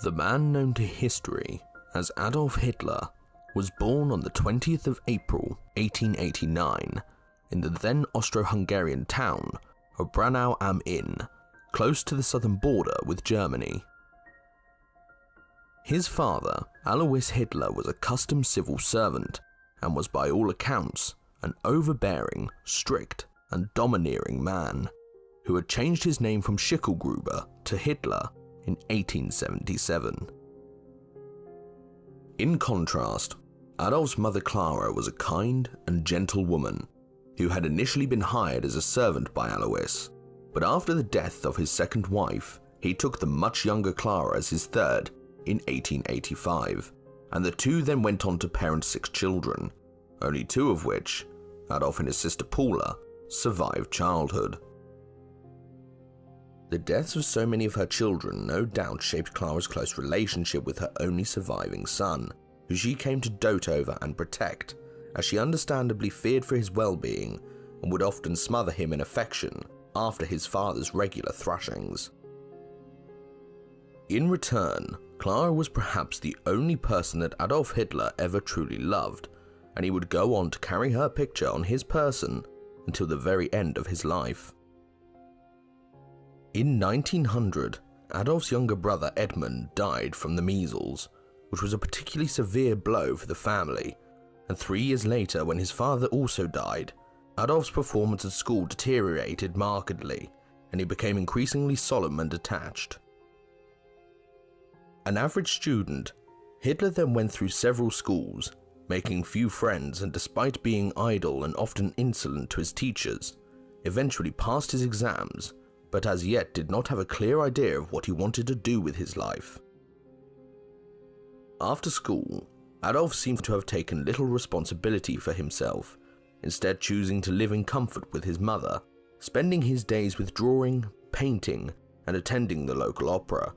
The man known to history as Adolf Hitler was born on the 20th of April 1889 in the then Austro-Hungarian town of Braunau am Inn, close to the southern border with Germany. His father, Alois Hitler, was a custom civil servant and was by all accounts an overbearing, strict and domineering man who had changed his name from Schicklgruber to Hitler in 1877. In contrast, Adolf's mother Clara was a kind and gentle woman who had initially been hired as a servant by Alois, but after the death of his second wife, he took the much younger Clara as his third in 1885, and the two then went on to parent 6 children, only 2 of which, Adolf and his sister Paula, survived childhood. The deaths of so many of her children no doubt shaped Clara's close relationship with her only surviving son, who she came to dote over and protect, as she understandably feared for his well-being and would often smother him in affection after his father's regular thrashings. In return, Clara was perhaps the only person that Adolf Hitler ever truly loved, and he would go on to carry her picture on his person until the very end of his life. In 1900, Adolf's younger brother Edmund died from the measles, which was a particularly severe blow for the family, and 3 years later, when his father also died, Adolf's performance at school deteriorated markedly, and he became increasingly solemn and detached. An average student, Hitler then went through several schools, making few friends, and despite being idle and often insolent to his teachers, eventually passed his exams, but as yet did not have a clear idea of what he wanted to do with his life. After school, Adolf seems to have taken little responsibility for himself, instead choosing to live in comfort with his mother, spending his days with drawing, painting, and attending the local opera,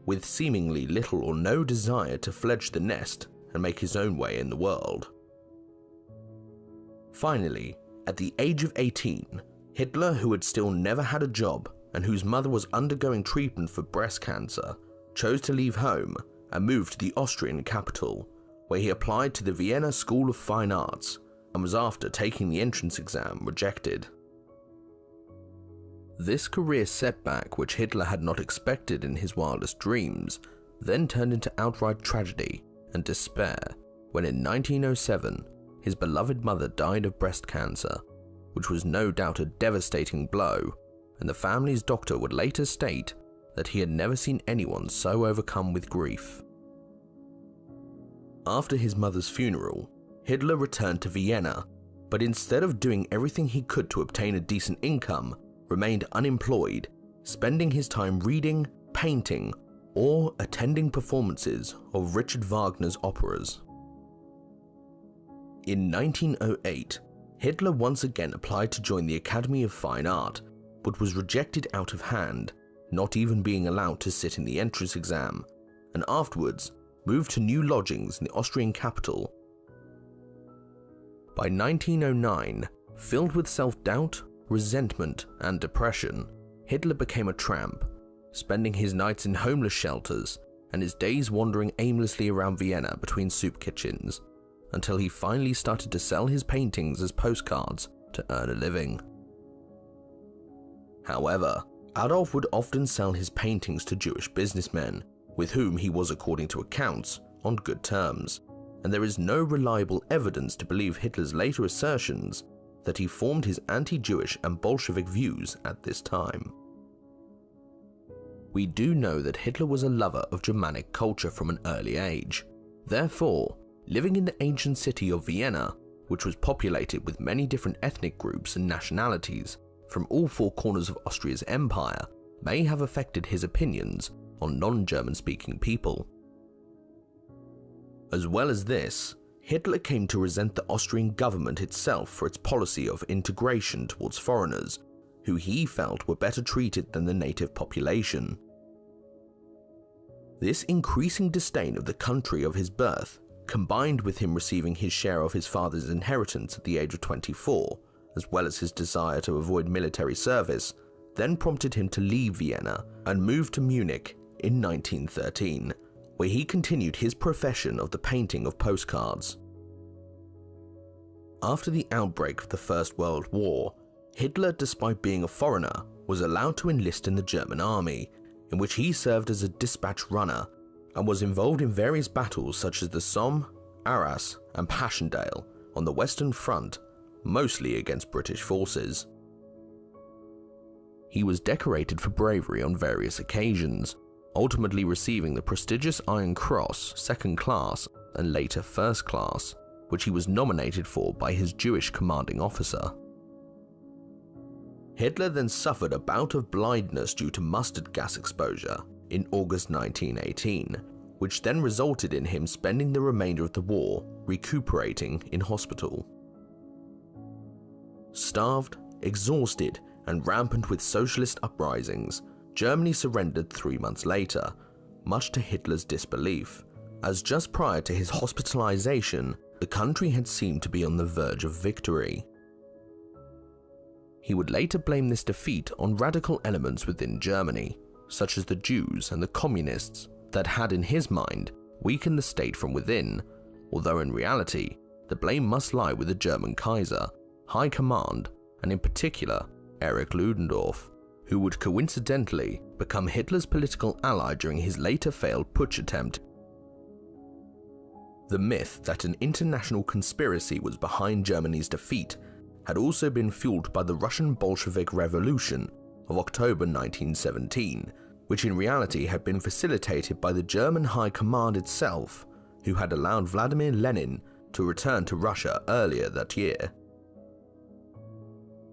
with seemingly little or no desire to fledge the nest and make his own way in the world. Finally, at the age of 18, Hitler, who had still never had a job and whose mother was undergoing treatment for breast cancer, chose to leave home and move to the Austrian capital, where he applied to the Vienna School of Fine Arts and was, after taking the entrance exam, rejected. This career setback, which Hitler had not expected in his wildest dreams, then turned into outright tragedy and despair when in 1907 his beloved mother died of breast cancer, which was no doubt a devastating blow, and the family's doctor would later state that he had never seen anyone so overcome with grief. After his mother's funeral, Hitler returned to Vienna, but instead of doing everything he could to obtain a decent income, remained unemployed, spending his time reading, painting, or attending performances of Richard Wagner's operas. In 1908, Hitler once again applied to join the Academy of Fine Art, but was rejected out of hand, not even being allowed to sit in the entrance exam, and afterwards moved to new lodgings in the Austrian capital. By 1909, filled with self-doubt, resentment, and depression, Hitler became a tramp, spending his nights in homeless shelters and his days wandering aimlessly around Vienna between soup kitchens, until he finally started to sell his paintings as postcards to earn a living. However, Adolf would often sell his paintings to Jewish businessmen, with whom he was, according to accounts, on good terms, and there is no reliable evidence to believe Hitler's later assertions that he formed his anti-Jewish and Bolshevik views at this time. We do know that Hitler was a lover of Germanic culture from an early age. Therefore, living in the ancient city of Vienna, which was populated with many different ethnic groups and nationalities from all 4 corners of Austria's empire, may have affected his opinions on non-German speaking people. As well as this, Hitler came to resent the Austrian government itself for its policy of integration towards foreigners, who he felt were better treated than the native population. This increasing disdain of the country of his birth, combined with him receiving his share of his father's inheritance at the age of 24, as well as his desire to avoid military service, then prompted him to leave Vienna and move to Munich in 1913, where he continued his profession of the painting of postcards. After the outbreak of the First World War, Hitler, despite being a foreigner, was allowed to enlist in the German army, in which he served as a dispatch runner and was involved in various battles such as the Somme, Arras and Passchendaele on the Western Front, mostly against British forces. He was decorated for bravery on various occasions, ultimately receiving the prestigious Iron Cross, second class, and later first class, which he was nominated for by his Jewish commanding officer. Hitler then suffered a bout of blindness due to mustard gas exposure in August 1918, which then resulted in him spending the remainder of the war recuperating in hospital. Starved, exhausted, and rampant with socialist uprisings, Germany surrendered 3 months later, much to Hitler's disbelief, as just prior to his hospitalization, the country had seemed to be on the verge of victory. He would later blame this defeat on radical elements within Germany, such as the Jews and the communists, that had in his mind weakened the state from within, although in reality, the blame must lie with the German Kaiser, High Command, and in particular, Erich Ludendorff, who would coincidentally become Hitler's political ally during his later failed putsch attempt. The myth that an international conspiracy was behind Germany's defeat had also been fueled by the Russian Bolshevik Revolution of October 1917, which in reality had been facilitated by the German High Command itself, who had allowed Vladimir Lenin to return to Russia earlier that year.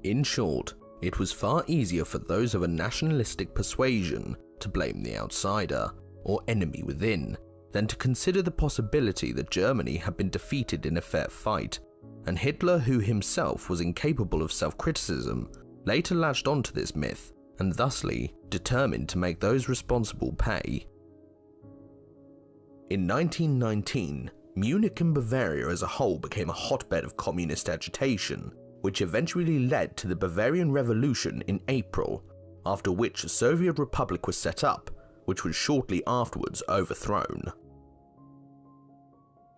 In short, it was far easier for those of a nationalistic persuasion to blame the outsider, or enemy within, than to consider the possibility that Germany had been defeated in a fair fight, and Hitler, who himself was incapable of self-criticism, later latched onto this myth and thusly determined to make those responsible pay. In 1919, Munich and Bavaria as a whole became a hotbed of communist agitation, which eventually led to the Bavarian Revolution in April, after which a Soviet Republic was set up, which was shortly afterwards overthrown.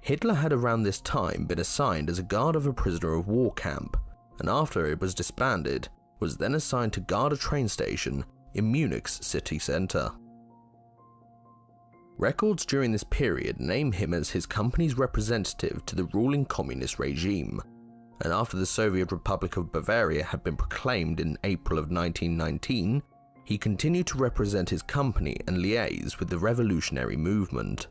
Hitler had around this time been assigned as a guard of a prisoner of war camp, and after it was disbanded, was then assigned to guard a train station in Munich's city centre. Records during this period name him as his company's representative to the ruling communist regime, and after the Soviet Republic of Bavaria had been proclaimed in April of 1919, he continued to represent his company and liaise with the revolutionary movement.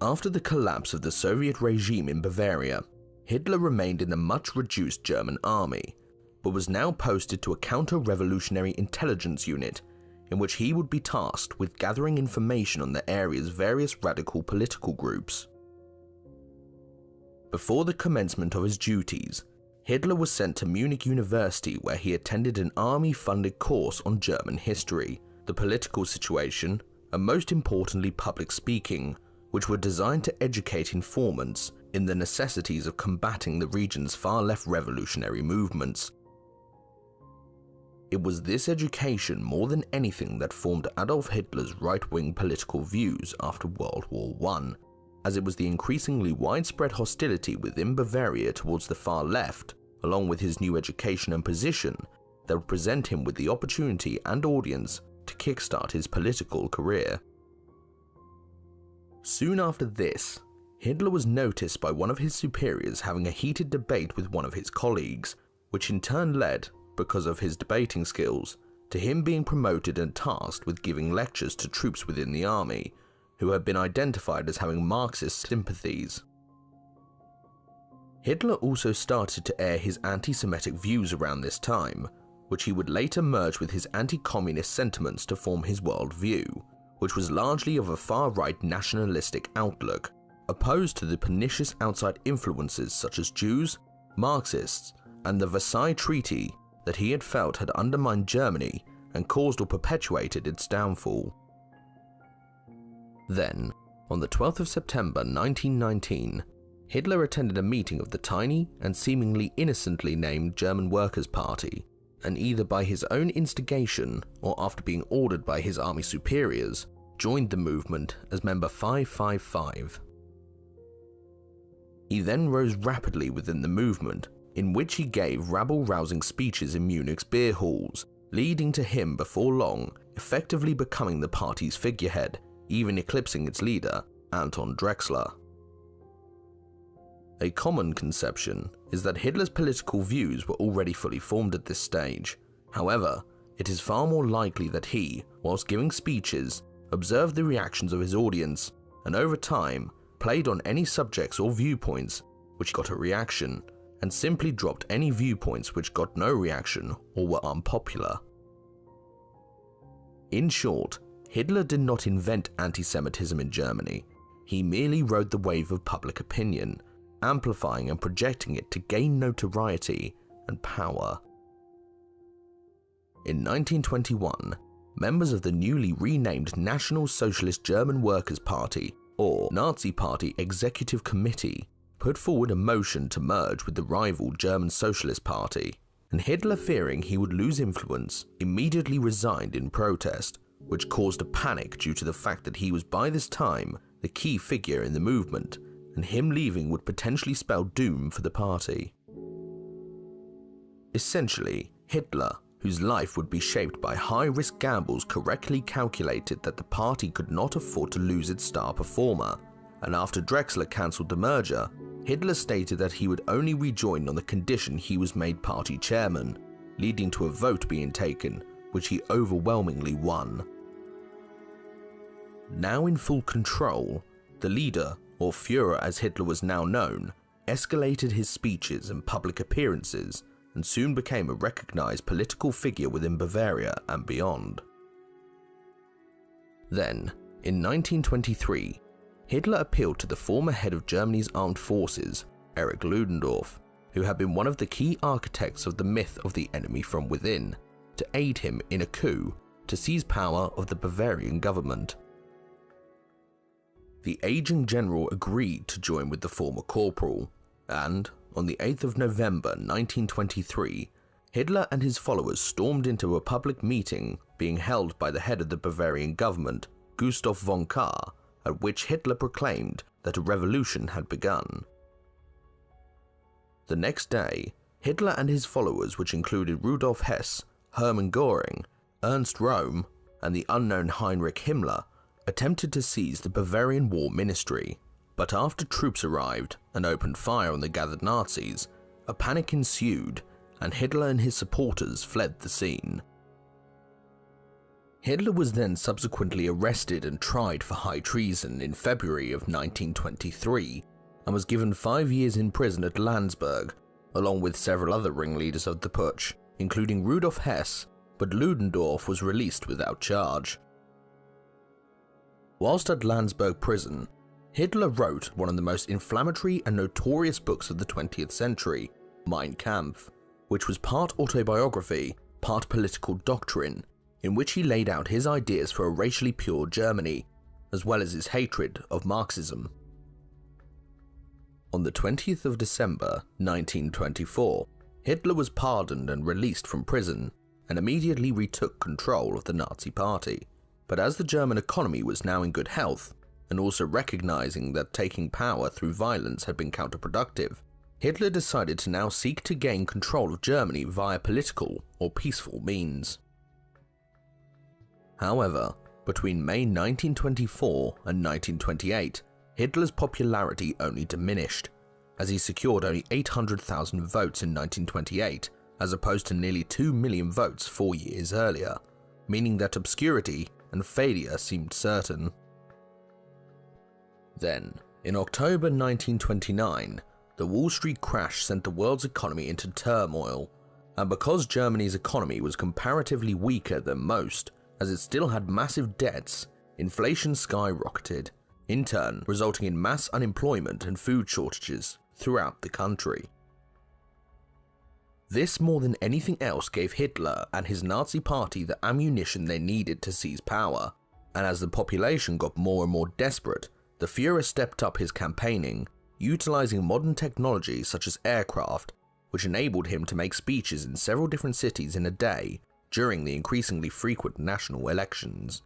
After the collapse of the Soviet regime in Bavaria, Hitler remained in the much reduced German army, but was now posted to a counter-revolutionary intelligence unit in which he would be tasked with gathering information on the area's various radical political groups. Before the commencement of his duties, Hitler was sent to Munich University, where he attended an army-funded course on German history, the political situation, and most importantly public speaking, which were designed to educate informants in the necessities of combating the region's far-left revolutionary movements. It was this education more than anything that formed Adolf Hitler's right-wing political views after World War I, as it was the increasingly widespread hostility within Bavaria towards the far left, along with his new education and position, that would present him with the opportunity and audience to kickstart his political career. Soon after this, Hitler was noticed by one of his superiors having a heated debate with one of his colleagues, which in turn led, because of his debating skills, to him being promoted and tasked with giving lectures to troops within the army, who had been identified as having Marxist sympathies. Hitler also started to air his anti-Semitic views around this time, which he would later merge with his anti-communist sentiments to form his worldview, which was largely of a far-right nationalistic outlook, opposed to the pernicious outside influences such as Jews, Marxists, and the Versailles Treaty that he had felt had undermined Germany and caused or perpetuated its downfall. Then, on the 12th of September 1919, Hitler attended a meeting of the tiny and seemingly innocently named German Workers' Party, and either by his own instigation or after being ordered by his army superiors, joined the movement as member 555. He then rose rapidly within the movement, in which he gave rabble-rousing speeches in Munich's beer halls, leading to him before long effectively becoming the party's figurehead, even eclipsing its leader, Anton Drexler. A common conception is that Hitler's political views were already fully formed at this stage. However, it is far more likely that he, whilst giving speeches, observed the reactions of his audience, and over time, played on any subjects or viewpoints which got a reaction, and simply dropped any viewpoints which got no reaction or were unpopular. In short, Hitler did not invent anti-Semitism in Germany. He merely rode the wave of public opinion, amplifying and projecting it to gain notoriety and power. In 1921, members of the newly renamed National Socialist German Workers' Party, or Nazi Party Executive Committee, put forward a motion to merge with the rival German Socialist Party, and Hitler, fearing he would lose influence, immediately resigned in protest, which caused a panic due to the fact that he was by this time the key figure in the movement, and him leaving would potentially spell doom for the party. Essentially, Hitler, whose life would be shaped by high-risk gambles, correctly calculated that the party could not afford to lose its star performer, and after Drexler cancelled the merger, Hitler stated that he would only rejoin on the condition he was made party chairman, leading to a vote being taken, which he overwhelmingly won. Now in full control, the leader, or Führer as Hitler was now known, escalated his speeches and public appearances, and soon became a recognized political figure within Bavaria and beyond. Then, in 1923, Hitler appealed to the former head of Germany's armed forces, Erich Ludendorff, who had been one of the key architects of the myth of the enemy from within, to aid him in a coup to seize power of the Bavarian government. The aging general agreed to join with the former corporal, and, on the 8th of November 1923, Hitler and his followers stormed into a public meeting being held by the head of the Bavarian government, Gustav von Kahr, at which Hitler proclaimed that a revolution had begun. The next day, Hitler and his followers, which included Rudolf Hess, Hermann Göring, Ernst Röhm, and the unknown Heinrich Himmler, attempted to seize the Bavarian War Ministry, but after troops arrived and opened fire on the gathered Nazis, a panic ensued and Hitler and his supporters fled the scene. Hitler was then subsequently arrested and tried for high treason in February of 1923 and was given 5 years in prison at Landsberg, along with several other ringleaders of the putsch, including Rudolf Hess, but Ludendorff was released without charge. Whilst at Landsberg prison, Hitler wrote one of the most inflammatory and notorious books of the 20th century, Mein Kampf, which was part autobiography, part political doctrine, in which he laid out his ideas for a racially pure Germany, as well as his hatred of Marxism. On the 20th of December 1924, Hitler was pardoned and released from prison, and immediately retook control of the Nazi Party. But as the German economy was now in good health, and also recognizing that taking power through violence had been counterproductive, Hitler decided to now seek to gain control of Germany via political or peaceful means. However, between May 1924 and 1928, Hitler's popularity only diminished, as he secured only 800,000 votes in 1928 as opposed to nearly 2 million votes 4 years earlier, meaning that obscurity and failure seemed certain. Then, in October 1929, the Wall Street crash sent the world's economy into turmoil, and because Germany's economy was comparatively weaker than most, as it still had massive debts, inflation skyrocketed, in turn resulting in mass unemployment and food shortages throughout the country. This more than anything else gave Hitler and his Nazi party the ammunition they needed to seize power, and as the population got more and more desperate, the Führer stepped up his campaigning, utilizing modern technology such as aircraft, which enabled him to make speeches in several different cities in a day during the increasingly frequent national elections.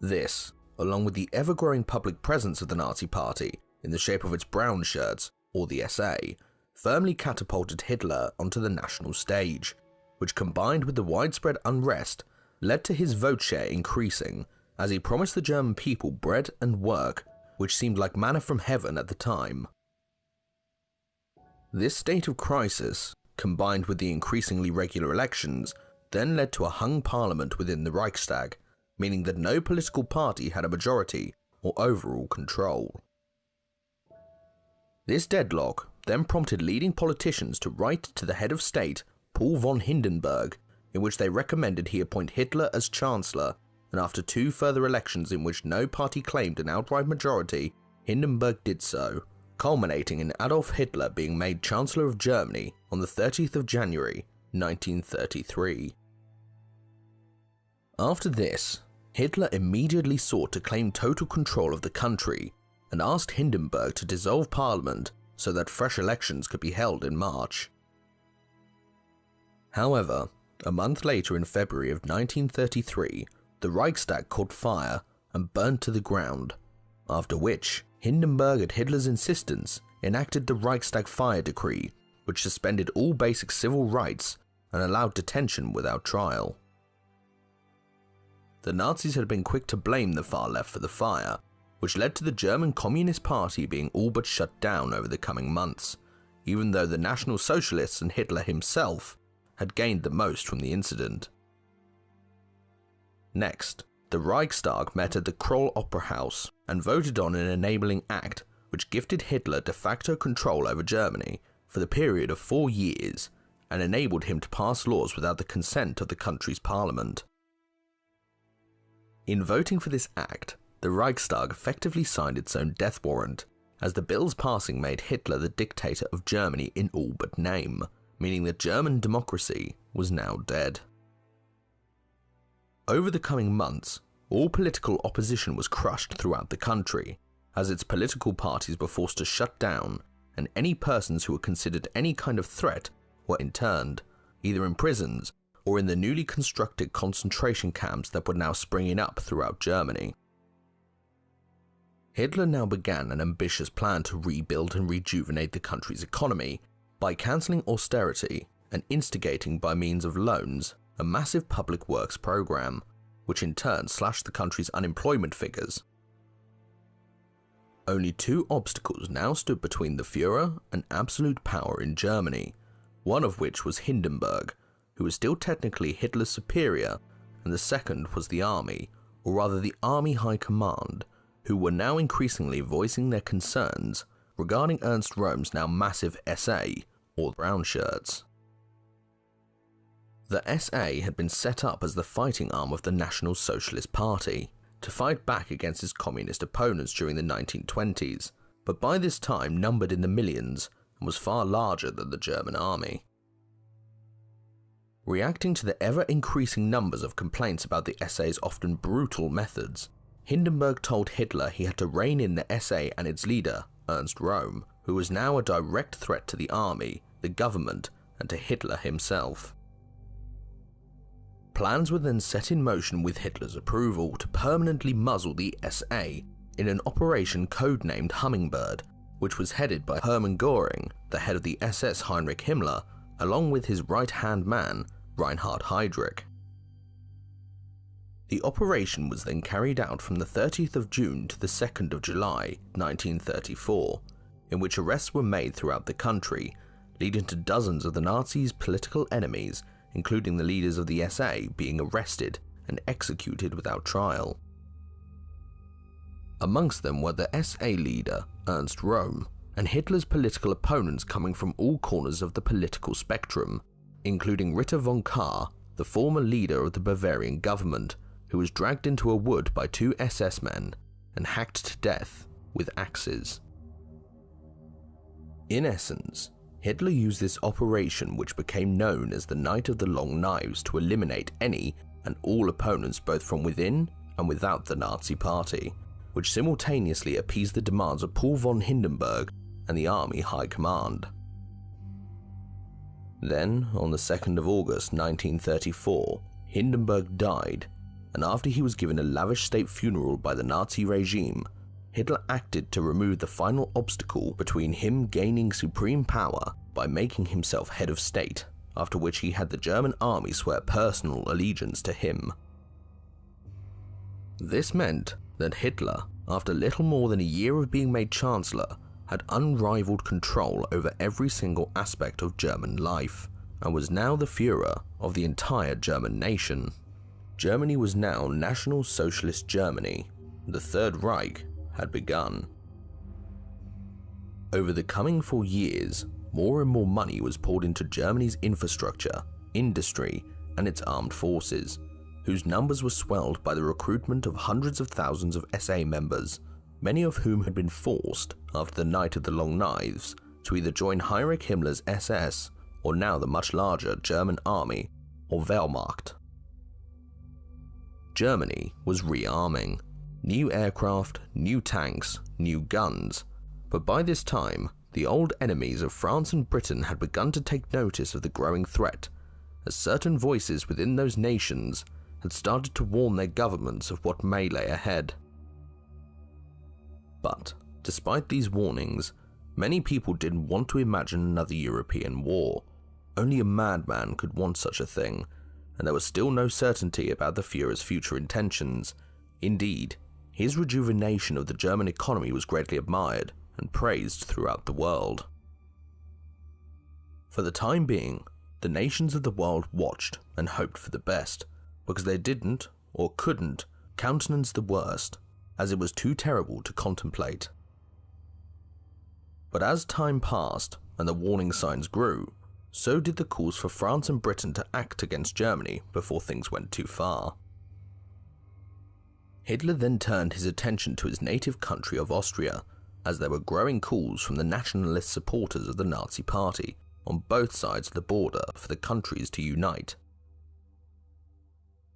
This, along with the ever-growing public presence of the Nazi Party in the shape of its brown shirts, or the SA, firmly catapulted Hitler onto the national stage, which combined with the widespread unrest led to his vote share increasing as he promised the German people bread and work, which seemed like manna from heaven at the time. This state of crisis, combined with the increasingly regular elections, then led to a hung parliament within the Reichstag, meaning that no political party had a majority or overall control. This deadlock then prompted leading politicians to write to the head of state, Paul von Hindenburg, in which they recommended he appoint Hitler as chancellor, and after 2 further elections in which no party claimed an outright majority, Hindenburg did so, culminating in Adolf Hitler being made Chancellor of Germany on the 30th of January 1933. After this, Hitler immediately sought to claim total control of the country and asked Hindenburg to dissolve parliament so that fresh elections could be held in March. However, a month later in February of 1933, the Reichstag caught fire and burned to the ground, after which Hindenburg at Hitler's insistence enacted the Reichstag Fire Decree, which suspended all basic civil rights and allowed detention without trial. The Nazis had been quick to blame the far left for the fire, which led to the German Communist Party being all but shut down over the coming months, even though the National Socialists and Hitler himself had gained the most from the incident. Next, the Reichstag met at the Kroll Opera House and voted on an enabling act which gifted Hitler de facto control over Germany for the period of 4 years and enabled him to pass laws without the consent of the country's parliament. In voting for this act, the Reichstag effectively signed its own death warrant, as the bill's passing made Hitler the dictator of Germany in all but name, meaning that German democracy was now dead. Over the coming months, all political opposition was crushed throughout the country, as its political parties were forced to shut down, and any persons who were considered any kind of threat were interned, either in prisons or in the newly constructed concentration camps that were now springing up throughout Germany. Hitler now began an ambitious plan to rebuild and rejuvenate the country's economy by cancelling austerity and instigating by means of loans a massive public works program, which in turn slashed the country's unemployment figures. Only 2 obstacles now stood between the Führer and absolute power in Germany, one of which was Hindenburg, who was still technically Hitler's superior, and the second was the army, or rather the Army High Command, who were now increasingly voicing their concerns regarding Ernst Röhm's now massive SA, or brown shirts. The SA had been set up as the fighting arm of the National Socialist Party to fight back against its communist opponents during the 1920s, but by this time numbered in the millions and was far larger than the German army. Reacting to the ever-increasing numbers of complaints about the SA's often brutal methods, Hindenburg told Hitler he had to rein in the SA and its leader, Ernst Röhm, who was now a direct threat to the army, the government, and to Hitler himself. Plans were then set in motion with Hitler's approval to permanently muzzle the SA in an operation codenamed Hummingbird, which was headed by Hermann Göring, the head of the SS Heinrich Himmler, along with his right-hand man, Reinhard Heydrich. The operation was then carried out from the 30th of June to the 2nd of July 1934, in which arrests were made throughout the country, leading to dozens of the Nazis' political enemies, including the leaders of the SA, being arrested and executed without trial. Amongst them were the SA leader, Ernst Röhm, and Hitler's political opponents coming from all corners of the political spectrum, including Ritter von Kahr, the former leader of the Bavarian government, who was dragged into a wood by 2 SS men and hacked to death with axes. In essence, Hitler used this operation, which became known as the Night of the Long Knives, to eliminate any and all opponents both from within and without the Nazi Party, which simultaneously appeased the demands of Paul von Hindenburg and the Army High Command. Then, on the 2nd of August 1934, Hindenburg died, and after he was given a lavish state funeral by the Nazi regime, Hitler acted to remove the final obstacle between him gaining supreme power by making himself head of state, after which he had the German army swear personal allegiance to him. This meant that Hitler, after little more than a year of being made chancellor, had unrivaled control over every single aspect of German life, and was now the Führer of the entire German nation. Germany was now National Socialist Germany. The Third Reich had begun. Over the coming 4 years, more and more money was poured into Germany's infrastructure, industry, and its armed forces, whose numbers were swelled by the recruitment of hundreds of thousands of SA members, many of whom had been forced, after the Night of the Long Knives, to either join Heinrich Himmler's SS or now the much larger German army, or Wehrmacht. Germany was rearming. New aircraft, new tanks, new guns. But by this time, the old enemies of France and Britain had begun to take notice of the growing threat, as certain voices within those nations had started to warn their governments of what may lay ahead. But, despite these warnings, many people didn't want to imagine another European war. Only a madman could want such a thing, and there was still no certainty about the Führer's future intentions. Indeed, his rejuvenation of the German economy was greatly admired and praised throughout the world. For the time being, the nations of the world watched and hoped for the best, because they didn't, or couldn't, countenance the worst, as it was too terrible to contemplate. But as time passed and the warning signs grew, so did the calls for France and Britain to act against Germany before things went too far. Hitler then turned his attention to his native country of Austria, as there were growing calls from the nationalist supporters of the Nazi Party on both sides of the border for the countries to unite.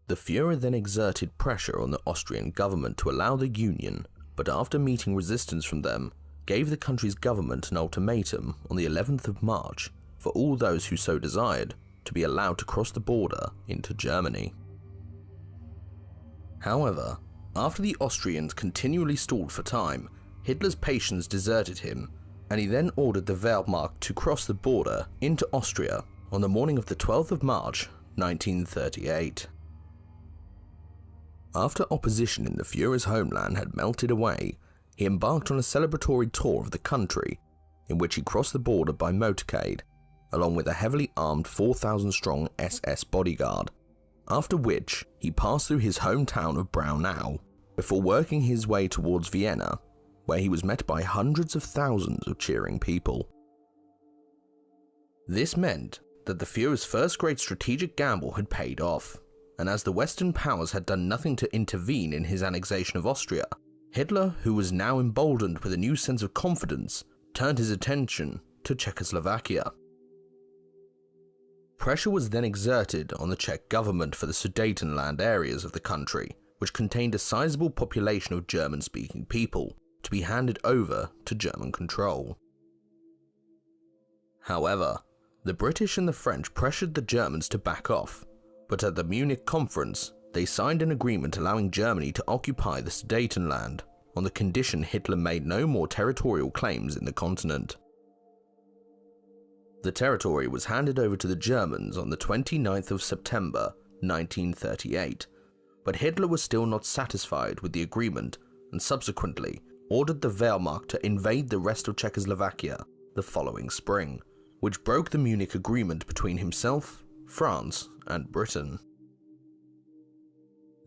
The Führer then exerted pressure on the Austrian government to allow the union, but after meeting resistance from them, gave the country's government an ultimatum on the 11th of March for all those who so desired to be allowed to cross the border into Germany. However, after the Austrians continually stalled for time, Hitler's patience deserted him, and he then ordered the Wehrmacht to cross the border into Austria on the morning of the 12th of March, 1938. After opposition in the Führer's homeland had melted away, he embarked on a celebratory tour of the country, in which he crossed the border by motorcade, along with a heavily armed 4,000-strong SS bodyguard, after which he passed through his hometown of Braunau, before working his way towards Vienna, where he was met by hundreds of thousands of cheering people. This meant that the Führer's first great strategic gamble had paid off, and as the Western powers had done nothing to intervene in his annexation of Austria, Hitler, who was now emboldened with a new sense of confidence, turned his attention to Czechoslovakia. Pressure was then exerted on the Czech government for the Sudetenland areas of the country, which contained a sizable population of German-speaking people, to be handed over to German control. However, the British and the French pressured the Germans to back off, but at the Munich conference, they signed an agreement allowing Germany to occupy the Sudetenland on the condition Hitler made no more territorial claims in the continent. The territory was handed over to the Germans on the 29th of September, 1938, but Hitler was still not satisfied with the agreement and subsequently ordered the Wehrmacht to invade the rest of Czechoslovakia the following spring, which broke the Munich agreement between himself, France, and Britain.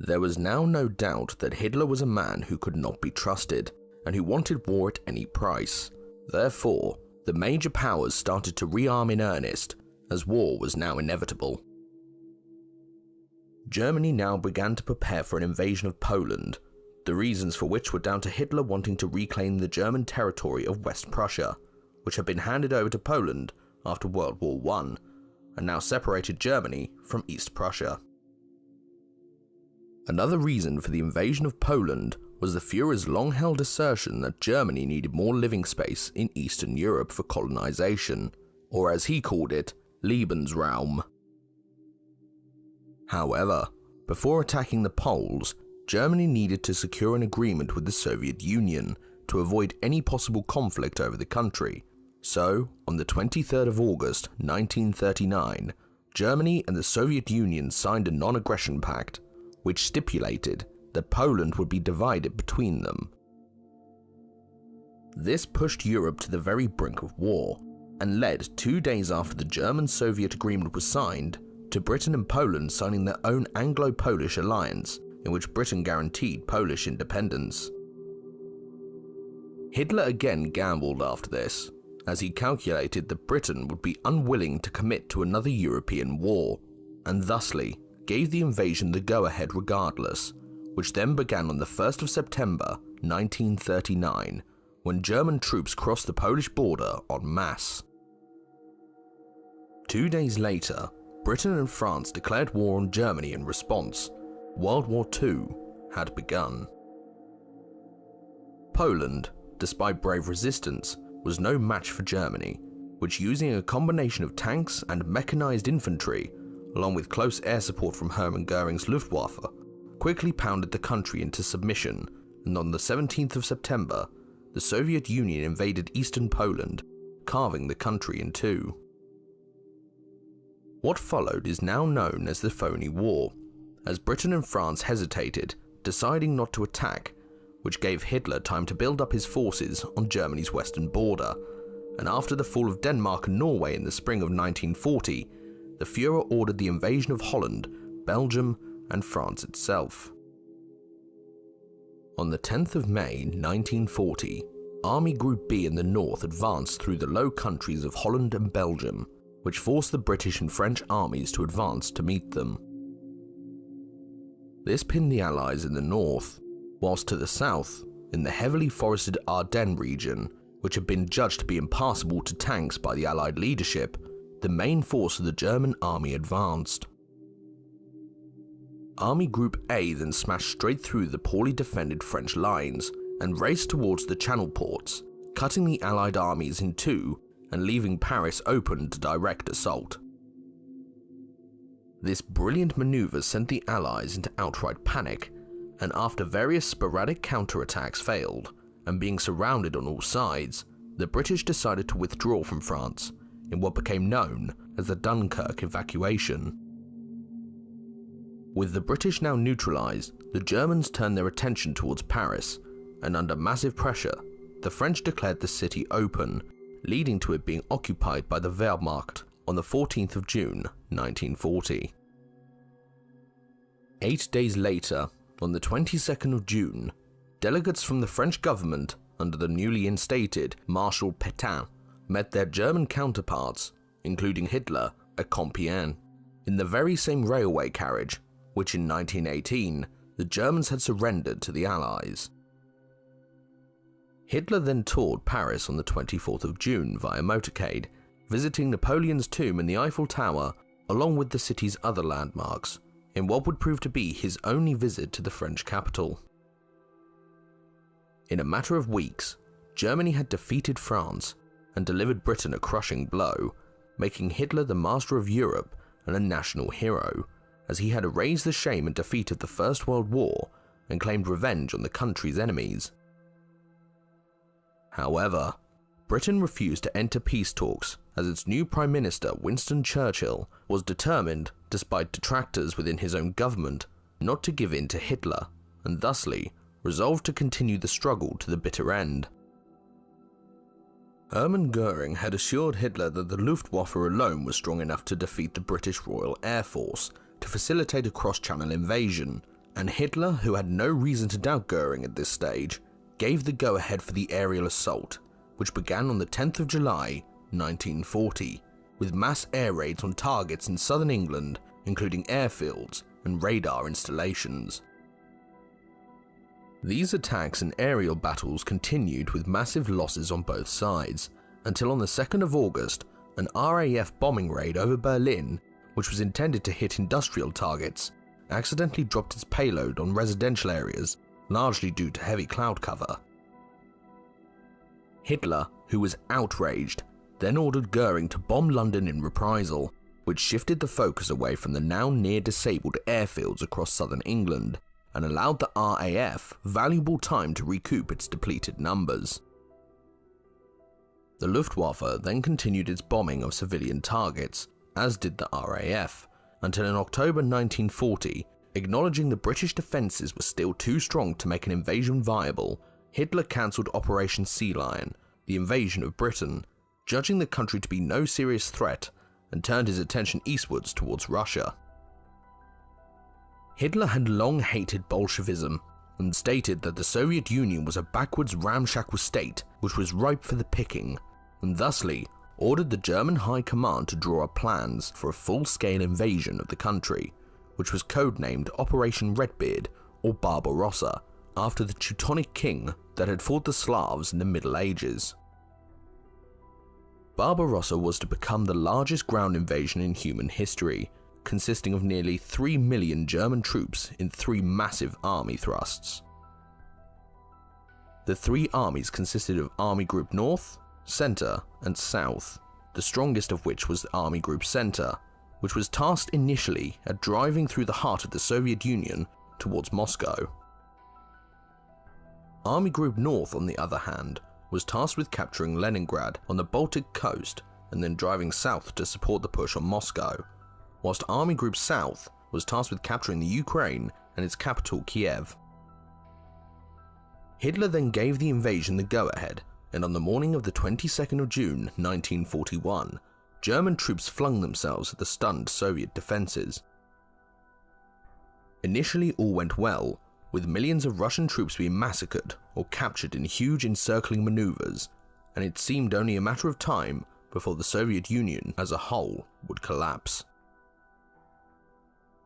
There was now no doubt that Hitler was a man who could not be trusted and who wanted war at any price. Therefore, the major powers started to rearm in earnest, as war was now inevitable. Germany now began to prepare for an invasion of Poland, the reasons for which were down to Hitler wanting to reclaim the German territory of West Prussia, which had been handed over to Poland after World War I, and now separated Germany from East Prussia. Another reason for the invasion of Poland was the Führer's long-held assertion that Germany needed more living space in Eastern Europe for colonization, or as he called it, Lebensraum. However, Before attacking the Poles, Germany needed to secure an agreement with the Soviet Union to avoid any possible conflict over the country. So, on the 23rd of August 1939, Germany and the Soviet Union signed a non-aggression pact, which stipulated that Poland would be divided between them. This pushed Europe to the very brink of war, and led 2 days after the German-Soviet agreement was signed to Britain and Poland signing their own Anglo-Polish alliance, in which Britain guaranteed Polish independence. Hitler again gambled after this, as he calculated that Britain would be unwilling to commit to another European war, and thusly gave the invasion the go-ahead regardless, which then began on the 1st of September 1939, when German troops crossed the Polish border en masse. 2 days later, Britain and France declared war on Germany in response. World War II had begun. Poland, despite brave resistance, was no match for Germany, which, using a combination of tanks and mechanized infantry, along with close air support from Hermann Göring's Luftwaffe, quickly pounded the country into submission, and on the 17th of September, the Soviet Union invaded eastern Poland, carving the country in two. What followed is now known as the Phony War, as Britain and France hesitated, deciding not to attack, which gave Hitler time to build up his forces on Germany's western border, and after the fall of Denmark and Norway in the spring of 1940, the Führer ordered the invasion of Holland, Belgium, and France itself. On the 10th of May 1940, Army Group B in the north advanced through the Low Countries of Holland and Belgium, which forced the British and French armies to advance to meet them. This pinned the Allies in the north, whilst to the south, in the heavily forested Ardennes region, which had been judged to be impassable to tanks by the Allied leadership, the main force of the German army advanced. Army Group A then smashed straight through the poorly defended French lines and raced towards the Channel ports, cutting the Allied armies in two and leaving Paris open to direct assault. This brilliant maneuver sent the Allies into outright panic, and after various sporadic counterattacks failed, and being surrounded on all sides, the British decided to withdraw from France in what became known as the Dunkirk evacuation. With the British now neutralised, the Germans turned their attention towards Paris, and under massive pressure, the French declared the city open, leading to it being occupied by the Wehrmacht on the 14th of June 1940. 8 days later, on the 22nd of June, delegates from the French government under the newly instated Marshal Pétain met their German counterparts, including Hitler, at Compiègne, in the very same railway carriage which in 1918 the Germans had surrendered to the Allies. Hitler then toured Paris on the 24th of June via motorcade, visiting Napoleon's tomb in the Eiffel Tower along with the city's other landmarks, in what would prove to be his only visit to the French capital. In a matter of weeks, Germany had defeated France and delivered Britain a crushing blow, making Hitler the master of Europe and a national hero, as he had erased the shame and defeat of the First World War and claimed revenge on the country's enemies. However, Britain refused to enter peace talks as its new Prime Minister Winston Churchill was determined, despite detractors within his own government, not to give in to Hitler, and thusly resolved to continue the struggle to the bitter end. Hermann Göring had assured Hitler that the Luftwaffe alone was strong enough to defeat the British Royal Air Force to facilitate a cross-channel invasion, and Hitler, who had no reason to doubt Göring at this stage, gave the go-ahead for the aerial assault, which began on the 10th of July 1940, with mass air raids on targets in southern England, including airfields and radar installations. These attacks and aerial battles continued with massive losses on both sides, until on the 2nd of August, an RAF bombing raid over Berlin, which was intended to hit industrial targets, accidentally dropped its payload on residential areas, largely due to heavy cloud cover. Hitler, who was outraged, then ordered Göring to bomb London in reprisal, which shifted the focus away from the now near-disabled airfields across southern England and allowed the RAF valuable time to recoup its depleted numbers. The Luftwaffe then continued its bombing of civilian targets, as did the RAF, until in October 1940, acknowledging the British defences were still too strong to make an invasion viable, Hitler cancelled Operation Sea Lion, the invasion of Britain, judging the country to be no serious threat, and turned his attention eastwards towards Russia. Hitler had long hated Bolshevism and stated that the Soviet Union was a backwards ramshackle state which was ripe for the picking, and thusly ordered the German High Command to draw up plans for a full-scale invasion of the country, which was codenamed Operation Redbeard or Barbarossa, after the Teutonic king that had fought the Slavs in the Middle Ages. Barbarossa was to become the largest ground invasion in human history, consisting of nearly 3 million German troops in 3 massive army thrusts. The 3 armies consisted of Army Group North, Centre and South, the strongest of which was the Army Group Centre, which was tasked initially at driving through the heart of the Soviet Union towards Moscow. Army Group North, on the other hand, was tasked with capturing Leningrad on the Baltic coast and then driving south to support the push on Moscow, whilst Army Group South was tasked with capturing the Ukraine and its capital Kiev. Hitler then gave the invasion the go-ahead, and on the morning of the 22nd of June 1941, German troops flung themselves at the stunned Soviet defences. Initially all went well, with millions of Russian troops being massacred or captured in huge encircling manoeuvres, and it seemed only a matter of time before the Soviet Union as a whole would collapse.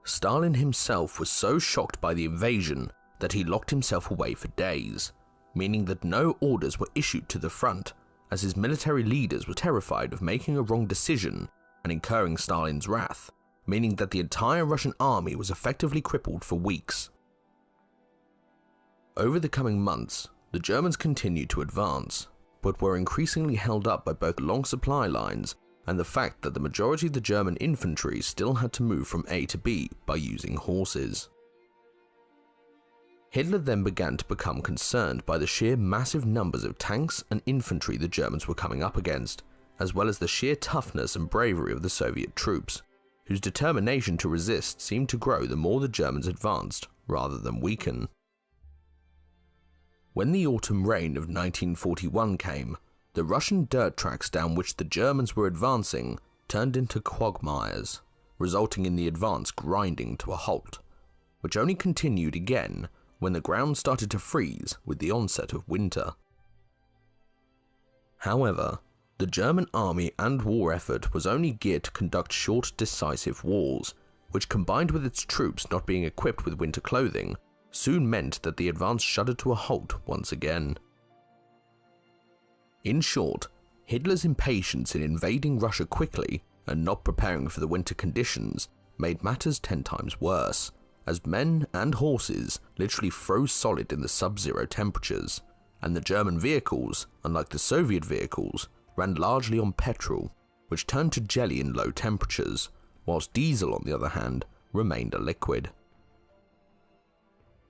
Stalin himself was so shocked by the invasion that he locked himself away for days, meaning that no orders were issued to the front, as his military leaders were terrified of making a wrong decision and incurring Stalin's wrath, meaning that the entire Russian army was effectively crippled for weeks. Over the coming months, the Germans continued to advance, but were increasingly held up by both long supply lines and the fact that the majority of the German infantry still had to move from A to B by using horses. Hitler then began to become concerned by the sheer massive numbers of tanks and infantry the Germans were coming up against, as well as the sheer toughness and bravery of the Soviet troops, whose determination to resist seemed to grow the more the Germans advanced rather than weaken. When the autumn rain of 1941 came, the Russian dirt tracks down which the Germans were advancing turned into quagmires, resulting in the advance grinding to a halt, which only continued again when the ground started to freeze with the onset of winter. However, the German army and war effort was only geared to conduct short, decisive wars, which combined with its troops not being equipped with winter clothing, soon meant that the advance shuddered to a halt once again. In short, Hitler's impatience in invading Russia quickly and not preparing for the winter conditions made matters 10 times worse, as men and horses literally froze solid in the sub-zero temperatures, and the German vehicles, unlike the Soviet vehicles, ran largely on petrol, which turned to jelly in low temperatures, whilst diesel, on the other hand, remained a liquid.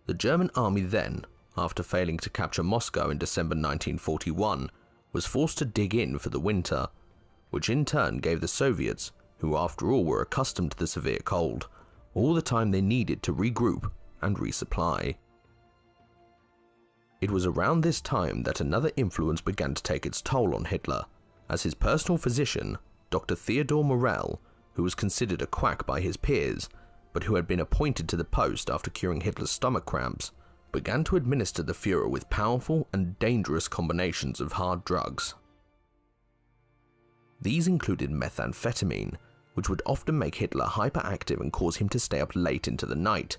The German army then, after failing to capture Moscow in December 1941, was forced to dig in for the winter, which in turn gave the Soviets, who after all were accustomed to the severe cold, all the time they needed to regroup and resupply. It was around this time that another influence began to take its toll on Hitler, as his personal physician, Dr. Theodor Morell, who was considered a quack by his peers, but who had been appointed to the post after curing Hitler's stomach cramps, began to administer the Führer with powerful and dangerous combinations of hard drugs. These included methamphetamine, which would often make Hitler hyperactive and cause him to stay up late into the night,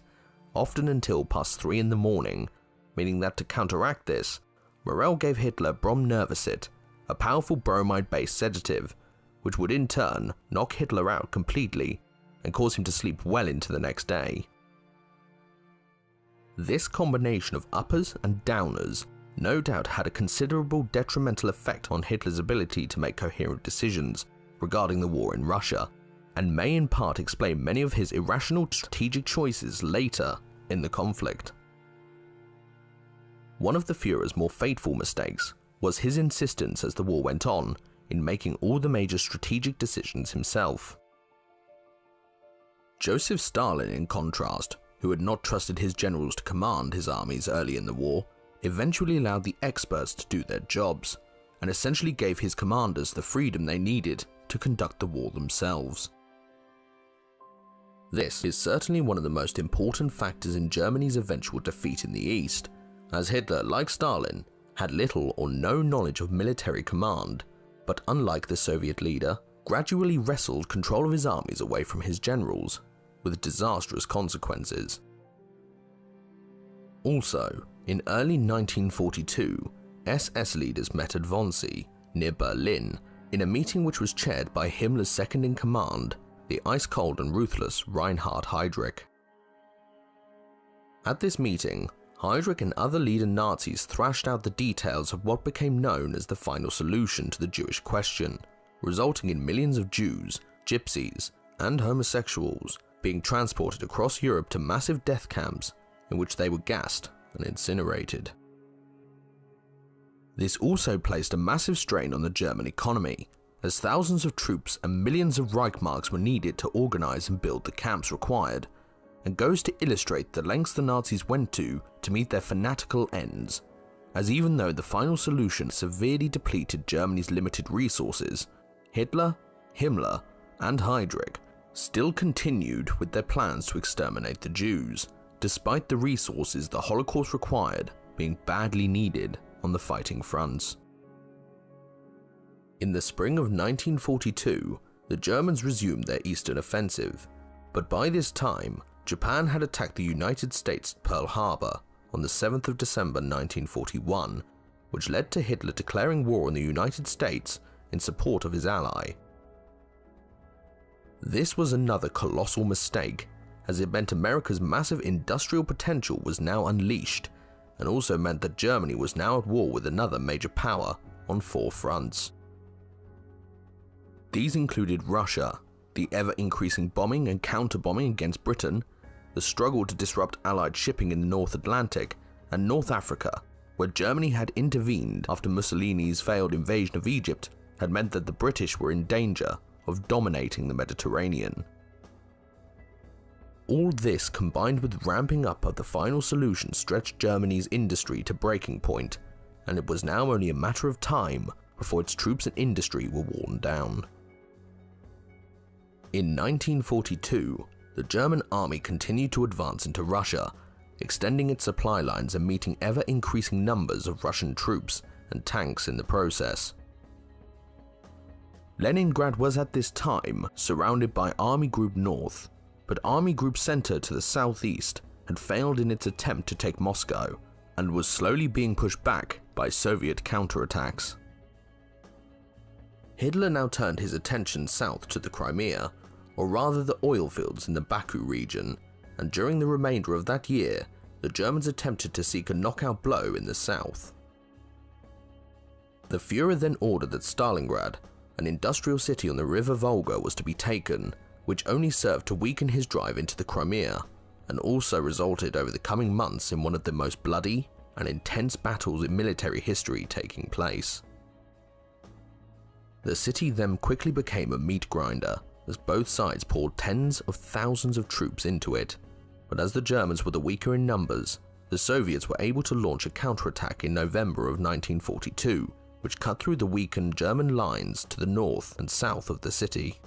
often until past 3 in the morning, meaning that to counteract this, Morell gave Hitler bromnervicid, a powerful bromide-based sedative, which would in turn knock Hitler out completely and cause him to sleep well into the next day. This combination of uppers and downers no doubt had a considerable detrimental effect on Hitler's ability to make coherent decisions regarding the war in Russia, and may in part explain many of his irrational strategic choices later in the conflict. One of the Führer's more fateful mistakes was his insistence as the war went on in making all the major strategic decisions himself. Joseph Stalin, in contrast, who had not trusted his generals to command his armies early in the war, eventually allowed the experts to do their jobs, and essentially gave his commanders the freedom they needed to conduct the war themselves. This is certainly one of the most important factors in Germany's eventual defeat in the East, as Hitler, like Stalin, had little or no knowledge of military command, but unlike the Soviet leader, gradually wrestled control of his armies away from his generals, with disastrous consequences. Also, in early 1942, SS leaders met at Wannsee, near Berlin, in a meeting which was chaired by Himmler's second-in-command, the ice-cold and ruthless Reinhard Heydrich. At this meeting, Heydrich and other leader Nazis thrashed out the details of what became known as the final solution to the Jewish question, resulting in millions of Jews, gypsies, and homosexuals being transported across Europe to massive death camps in which they were gassed and incinerated. This also placed a massive strain on the German economy, as thousands of troops and millions of Reichsmarks were needed to organize and build the camps required, and goes to illustrate the lengths the Nazis went to meet their fanatical ends, as even though the final solution severely depleted Germany's limited resources, Hitler, Himmler, and Heydrich still continued with their plans to exterminate the Jews, despite the resources the Holocaust required being badly needed on the fighting fronts. In the spring of 1942, the Germans resumed their eastern offensive, but by this time, Japan had attacked the United States at Pearl Harbor on the 7th of December 1941, which led to Hitler declaring war on the United States in support of his ally. This was another colossal mistake, as it meant America's massive industrial potential was now unleashed, and also meant that Germany was now at war with another major power on 4 fronts. These included Russia, the ever-increasing bombing and counter-bombing against Britain, the struggle to disrupt Allied shipping in the North Atlantic, and North Africa, where Germany had intervened after Mussolini's failed invasion of Egypt had meant that the British were in danger of dominating the Mediterranean. All this combined with ramping up of the final solution stretched Germany's industry to breaking point, and it was now only a matter of time before its troops and industry were worn down. In 1942, the German army continued to advance into Russia, extending its supply lines and meeting ever-increasing numbers of Russian troops and tanks in the process. Leningrad was at this time surrounded by Army Group North, but Army Group Center to the southeast had failed in its attempt to take Moscow and was slowly being pushed back by Soviet counterattacks. Hitler now turned his attention south to the Crimea, or rather the oil fields in the Baku region, and during the remainder of that year, the Germans attempted to seek a knockout blow in the south. The Führer then ordered that Stalingrad, an industrial city on the river Volga, was to be taken, which only served to weaken his drive into the Crimea, and also resulted over the coming months in one of the most bloody and intense battles in military history taking place. The city then quickly became a meat grinder, as both sides poured tens of thousands of troops into it, but as the Germans were the weaker in numbers, the Soviets were able to launch a counterattack in November of 1942, which cut through the weakened German lines to the north and south of the city.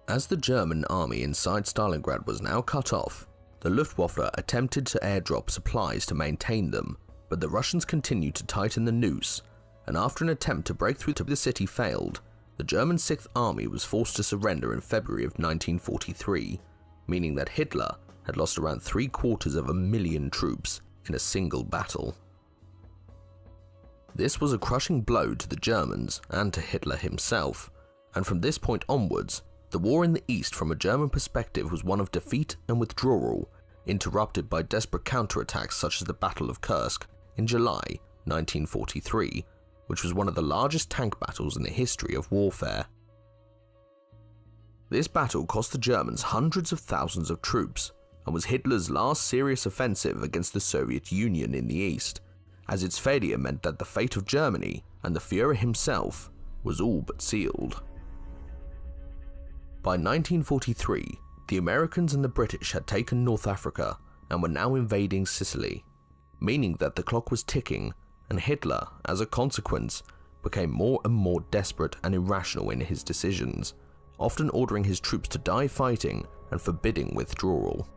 As the German army inside Stalingrad was now cut off, the Luftwaffe attempted to airdrop supplies to maintain them, but the Russians continued to tighten the noose, and after an attempt to break through to the city failed, the German 6th Army was forced to surrender in February of 1943, meaning that Hitler had lost around 750,000 troops in a single battle. This was a crushing blow to the Germans and to Hitler himself, and from this point onwards, the war in the East from a German perspective was one of defeat and withdrawal, interrupted by desperate counterattacks such as the Battle of Kursk in July 1943, which was one of the largest tank battles in the history of warfare. This battle cost the Germans hundreds of thousands of troops and was Hitler's last serious offensive against the Soviet Union in the East, as its failure meant that the fate of Germany and the Führer himself was all but sealed. By 1943, the Americans and the British had taken North Africa and were now invading Sicily, meaning that the clock was ticking, and Hitler, as a consequence, became more and more desperate and irrational in his decisions, often ordering his troops to die fighting and forbidding withdrawal.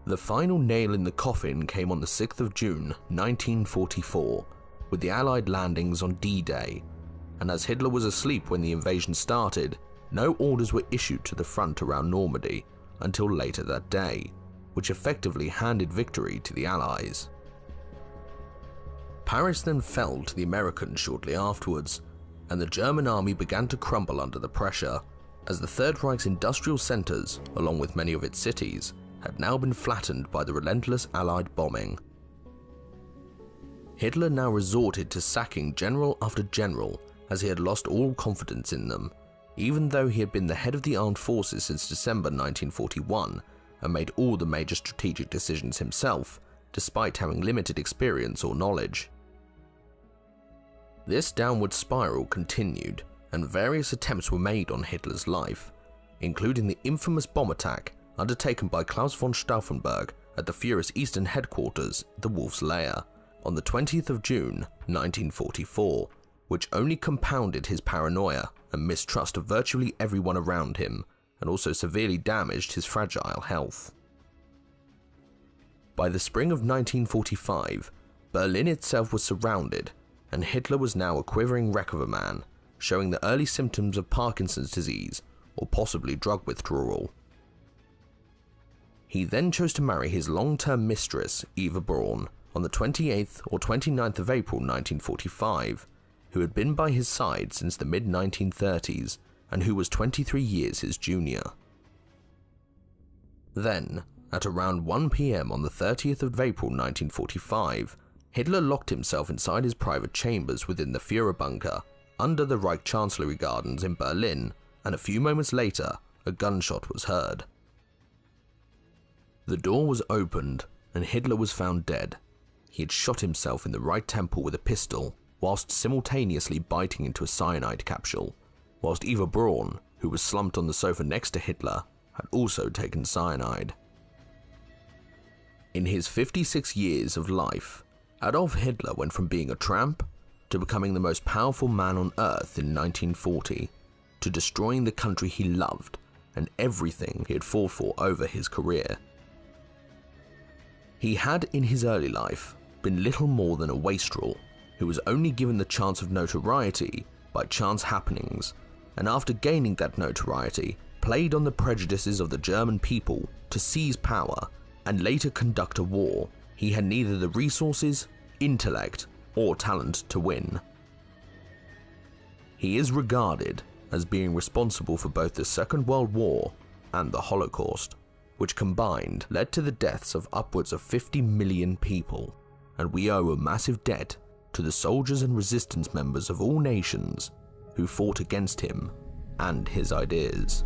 The final nail in the coffin came on the 6th of June 1944, with the Allied landings on D-Day, and as Hitler was asleep when the invasion started, no orders were issued to the front around Normandy until later that day, which effectively handed victory to the Allies. Paris then fell to the Americans shortly afterwards, and the German army began to crumble under the pressure, as the Third Reich's industrial centres, along with many of its cities, had now been flattened by the relentless Allied bombing. Hitler now resorted to sacking general after general, as he had lost all confidence in them, even though he had been the head of the armed forces since December 1941 and made all the major strategic decisions himself, despite having limited experience or knowledge. This downward spiral continued, and various attempts were made on Hitler's life, including the infamous bomb attack undertaken by Klaus von Stauffenberg at the Führer's eastern headquarters, the Wolf's Lair, on the 20th of June 1944, which only compounded his paranoia and mistrust of virtually everyone around him, and also severely damaged his fragile health. By the spring of 1945, Berlin itself was surrounded, and Hitler was now a quivering wreck of a man, showing the early symptoms of Parkinson's disease or possibly drug withdrawal. He then chose to marry his long-term mistress, Eva Braun, on the 28th or 29th of April 1945, who had been by his side since the mid-1930s and who was 23 years his junior. Then, at around 1 PM on the 30th of April 1945, Hitler locked himself inside his private chambers within the Führer bunker under the Reich Chancellery Gardens in Berlin, and a few moments later, a gunshot was heard. The door was opened, and Hitler was found dead. He had shot himself in the right temple with a pistol, whilst simultaneously biting into a cyanide capsule, whilst Eva Braun, who was slumped on the sofa next to Hitler, had also taken cyanide. In his 56 years of life, Adolf Hitler went from being a tramp to becoming the most powerful man on earth in 1940, to destroying the country he loved and everything he had fought for over his career. He had, in his early life, been little more than a wastrel who was only given the chance of notoriety by chance happenings, and after gaining that notoriety, played on the prejudices of the German people to seize power and later conduct a war he had neither the resources, intellect, or talent to win. He is regarded as being responsible for both the Second World War and the Holocaust, which combined led to the deaths of upwards of 50 million people, and we owe a massive debt to the soldiers and resistance members of all nations who fought against him and his ideas.